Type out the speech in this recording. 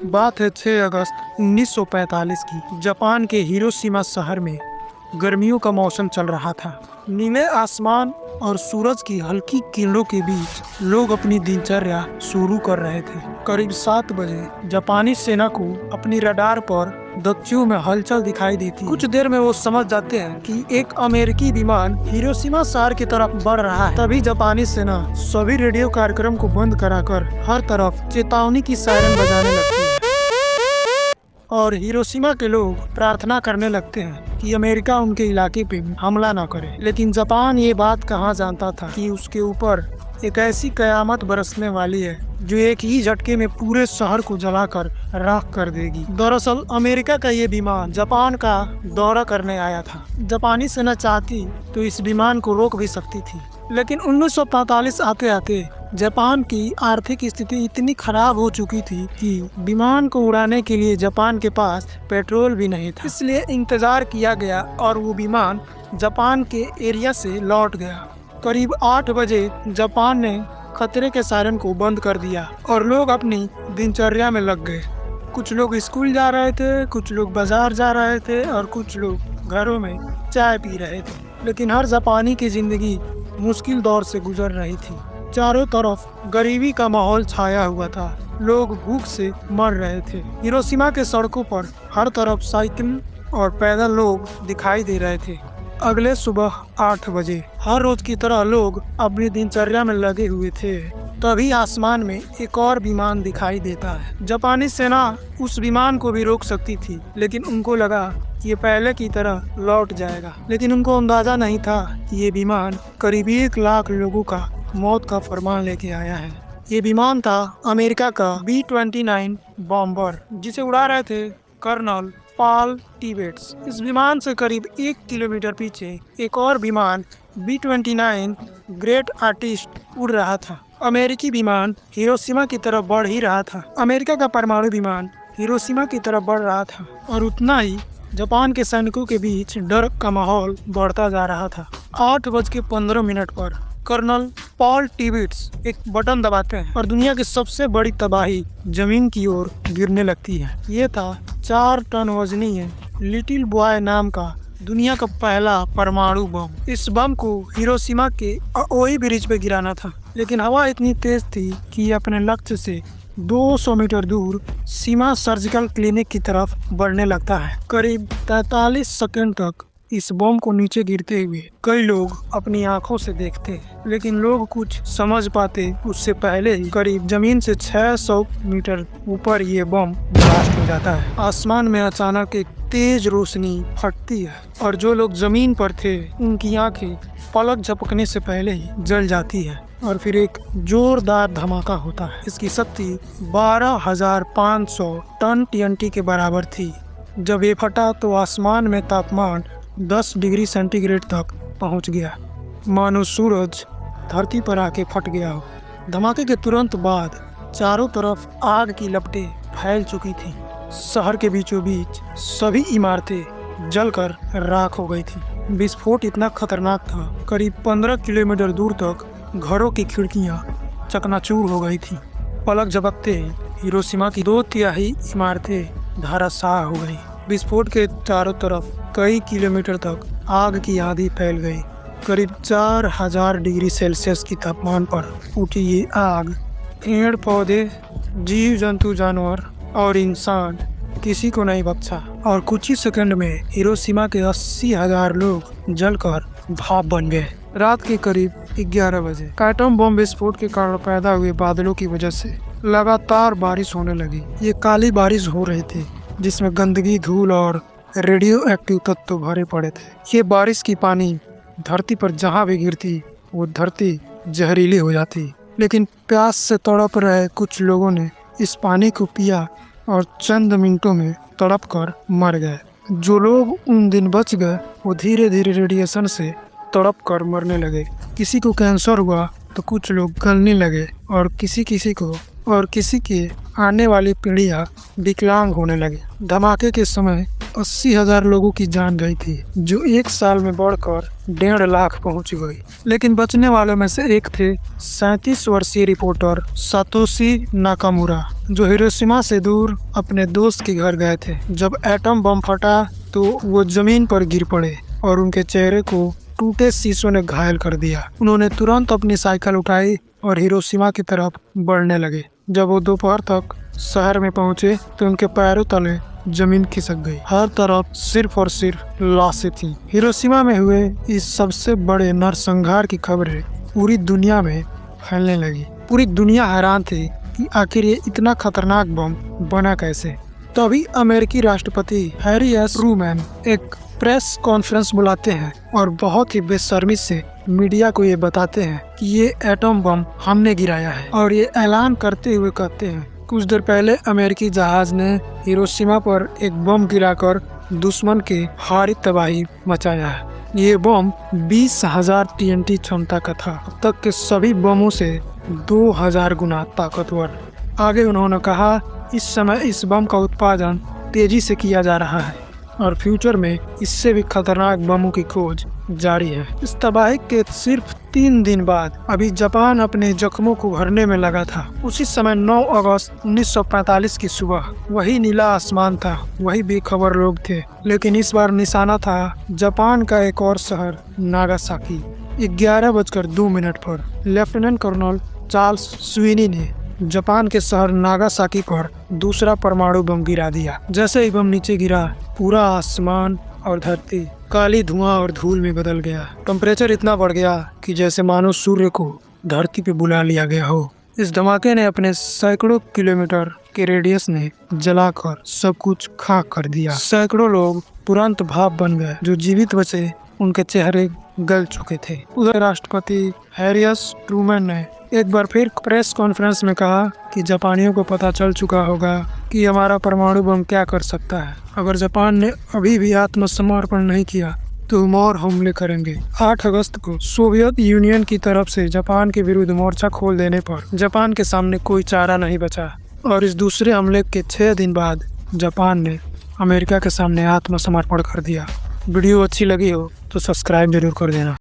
बात है 6 अगस्त 1945 की। जापान के हिरोशिमा शहर में गर्मियों का मौसम चल रहा था। नीले आसमान और सूरज की हल्की किरणों के बीच लोग अपनी दिनचर्या शुरू कर रहे थे। करीब 7 बजे जापानी सेना को अपनी रडार पर दक्षिण में हलचल दिखाई देती। कुछ देर में वो समझ जाते हैं कि एक अमेरिकी विमान हिरोशिमा शहर की तरफ बढ़ रहा है। तभी जापानी सेना सभी रेडियो कार्यक्रम को बंद कराकर हर तरफ चेतावनी की सायरन बजाने लगती है और हिरोशिमा के लोग प्रार्थना करने लगते हैं कि अमेरिका उनके इलाके पे हमला ना करे। लेकिन जापान ये बात कहाँ जानता था कि उसके ऊपर एक ऐसी कयामत बरसने वाली है जो एक ही झटके में पूरे शहर को जलाकर राख कर देगी। दरअसल अमेरिका का ये विमान जापान का दौरा करने आया था। जापानी सेना चाहती तो इस विमान को रोक भी सकती थी, लेकिन 1945 आते आते जापान की आर्थिक स्थिति इतनी खराब हो चुकी थी कि विमान को उड़ाने के लिए जापान के पास पेट्रोल भी नहीं था। इसलिए इंतजार किया गया और वो विमान जापान के एरिया से लौट गया। करीब 8 बजे जापान ने खतरे के सायरन को बंद कर दिया और लोग अपनी दिनचर्या में लग गए। कुछ लोग स्कूल जा रहे थे, कुछ लोग बाजार जा रहे थे और कुछ लोग घरों में चाय पी रहे थे। लेकिन हर जापानी की जिंदगी मुश्किल दौर से गुजर रही थी। चारों तरफ गरीबी का माहौल छाया हुआ था। लोग भूख से मर रहे थे। हिरोशिमा के सड़कों पर हर तरफ साइकिल और पैदल लोग दिखाई दे रहे थे। अगले सुबह 8 बजे हर रोज की तरह लोग अपनी दिनचर्या में लगे हुए थे। तभी आसमान में एक और विमान दिखाई देता है। जापानी सेना उस विमान को भी रोक सकती थी, लेकिन उनको लगा कि ये पहले की तरह लौट जाएगा। लेकिन उनको अंदाजा नहीं था कि ये विमान करीब 1 लाख लोगों का मौत का फरमान लेके आया है। ये विमान था अमेरिका का B-29 बॉम्बर, जिसे उड़ा रहे थे कर्नल पॉल टिबेट्स। इस विमान से करीब 1 किलोमीटर पीछे एक और विमान B-29 ग्रेट आर्टिस्ट उड़ रहा था। अमेरिकी विमान हिरोशिमा की तरफ बढ़ ही रहा था। अमेरिका का परमाणु विमान हिरोशिमा की तरफ बढ़ रहा था और उतना ही जापान के सैनिकों के बीच डर का माहौल बढ़ता जा रहा था। 8:15 पर कर्नल पॉल टिबेट्स एक बटन दबाते हैं और दुनिया की सबसे बड़ी तबाही जमीन की ओर गिरने लगती है। ये था 4 टन वजनी लिटिल बॉय नाम का दुनिया का पहला परमाणु बम। इस बम को हिरोशिमा के अओई ब्रिज पे गिराना था, लेकिन हवा इतनी तेज थी कि ये अपने लक्ष्य से 200 मीटर दूर सीमा सर्जिकल क्लिनिक की तरफ बढ़ने लगता है। करीब 43 सेकंड तक इस बम को नीचे गिरते हुए कई लोग अपनी आंखों से देखते, लेकिन लोग कुछ समझ पाते उससे पहले ही करीब जमीन से 600 मीटर ऊपर ये बम ब्लास्ट हो जाता है। आसमान में अचानक एक तेज रोशनी फटती है और जो लोग जमीन पर थे उनकी आंखें पलक झपकने से पहले ही जल जाती है और फिर एक जोरदार धमाका होता है। इसकी शक्ति 12,500 टन TNT के बराबर थी। जब ये फटा तो आसमान में तापमान 10 डिग्री सेंटीग्रेड तक पहुंच गया, मानो सूरज धरती पर आके फट गया हो। धमाके के तुरंत बाद चारों तरफ आग की लपटें फैल चुकी थी। शहर के बीचों बीच सभी इमारतें जलकर राख हो गई थी। विस्फोट इतना खतरनाक था, करीब 15 किलोमीटर दूर तक घरों की खिड़कियां चकनाचूर हो गई थी। पलक झपकते हिरोशिमा की 2/3 इमारतें धराशायी हो गई। विस्फोट के चारों तरफ कई किलोमीटर तक आग की आंधी फैल गई। करीब 4000 डिग्री सेल्सियस की तापमान पर उठी ये आग पेड़ पौधे, जीव जंतु, जानवर और इंसान किसी को नहीं बख्शा और कुछ ही सेकंड में हिरोशिमा के 80,000 लोग जलकर भाप बन गए। रात के करीब 11 बजे एटम बम विस्फोट के कारण पैदा हुए बादलों की वजह से लगातार बारिश होने लगी। ये काली बारिश हो रही थी जिसमें गंदगी, धूल और रेडियो एक्टिव तत्व भरे पड़े थे। ये बारिश की पानी धरती पर जहाँ भी गिरती वो धरती जहरीली हो जाती। लेकिन प्यास से तड़प रहे कुछ लोगों ने इस पानी को पिया और चंद मिनटों में तड़प कर मर गए। जो लोग उन दिन बच गए वो धीरे धीरे रेडिएशन से तड़प कर मरने लगे। किसी को कैंसर हुआ तो कुछ लोग गलने लगे और किसी के आने वाली पीढ़ियां विकलांग होने लगे। धमाके के समय 80,000 लोगों की जान गई थी, जो एक साल में बढ़कर 1.5 लाख पहुंच गई। लेकिन बचने वालों में से एक थे 37 वर्षीय रिपोर्टर सातोशी नाकामुरा, जो हिरोशिमा से दूर अपने दोस्त के घर गए थे। जब एटम बम फटा तो वो जमीन पर गिर पड़े और उनके चेहरे को टूटे शीशों ने घायल कर दिया। उन्होंने तुरंत अपनी साइकिल उठाई और हिरोशिमा की तरफ बढ़ने लगे। जब वो दोपहर तक शहर में पहुंचे तो उनके पैरों तले जमीन खिसक गई। हर तरफ सिर्फ और सिर्फ लाशें थीं। हिरोशिमा में हुए इस सबसे बड़े नरसंहार की खबरें पूरी दुनिया में फैलने लगी। पूरी दुनिया हैरान थी कि आखिर ये इतना खतरनाक बम बना कैसे। तभी अमेरिकी राष्ट्रपति हैरी एस ट्रूमैन एक प्रेस कॉन्फ्रेंस बुलाते हैं और बहुत ही बेशर्मी से मीडिया को ये बताते हैं कि ये एटम बम हमने गिराया है, और ये ऐलान करते हुए कहते हैं कुछ देर पहले अमेरिकी जहाज ने हिरोशिमा पर एक बम गिराकर दुश्मन की भारी तबाही मचाया है। ये बम 20,000 TNT क्षमता का था, अब तक के सभी बमों से 2000 गुना ताकतवर। आगे उन्होंने कहा इस समय इस बम का उत्पादन तेजी से किया जा रहा है और फ्यूचर में इससे भी खतरनाक बमों की खोज जारी है। इस तबाही के सिर्फ 3 दिन बाद अभी जापान अपने जख्मों को भरने में लगा था। उसी समय 9 अगस्त 1945 की सुबह वही नीला आसमान था, वही बेखबर लोग थे, लेकिन इस बार निशाना था जापान का एक और शहर नागासाकी। 11:02 पर लेफ्टिनेंट कर्नल चार्ल्स स्वीनी ने जापान के शहर नागासाकी पर दूसरा परमाणु बम गिरा दिया। जैसे ही बम नीचे गिरा, पूरा आसमान और धरती काली धुआं और धूल में बदल गया। टेम्परेचर इतना बढ़ गया कि जैसे मानो सूर्य को धरती पे बुला लिया गया हो। इस धमाके ने अपने सैकड़ों किलोमीटर के रेडियस ने जलाकर सब कुछ खाक कर दिया। सैकड़ों लोग तुरंत भाप बन गए, जो जीवित बचे उनके चेहरे गल चुके थे। उधर राष्ट्रपति हैरी एस ट्रूमैन ने एक बार फिर प्रेस कॉन्फ्रेंस में कहा कि जापानियों को पता चल चुका होगा कि हमारा परमाणु बम क्या कर सकता है। अगर जापान ने अभी भी आत्मसमर्पण नहीं किया तो हम और हमले करेंगे। 8 अगस्त को सोवियत यूनियन की तरफ से जापान के विरुद्ध मोर्चा खोल देने पर जापान के सामने कोई चारा नहीं बचा, और इस दूसरे हमले के 6 दिन बाद जापान ने अमेरिका के सामने आत्मसमर्पण कर दिया। वीडियो अच्छी लगी हो तो सब्सक्राइब जरूर कर देना।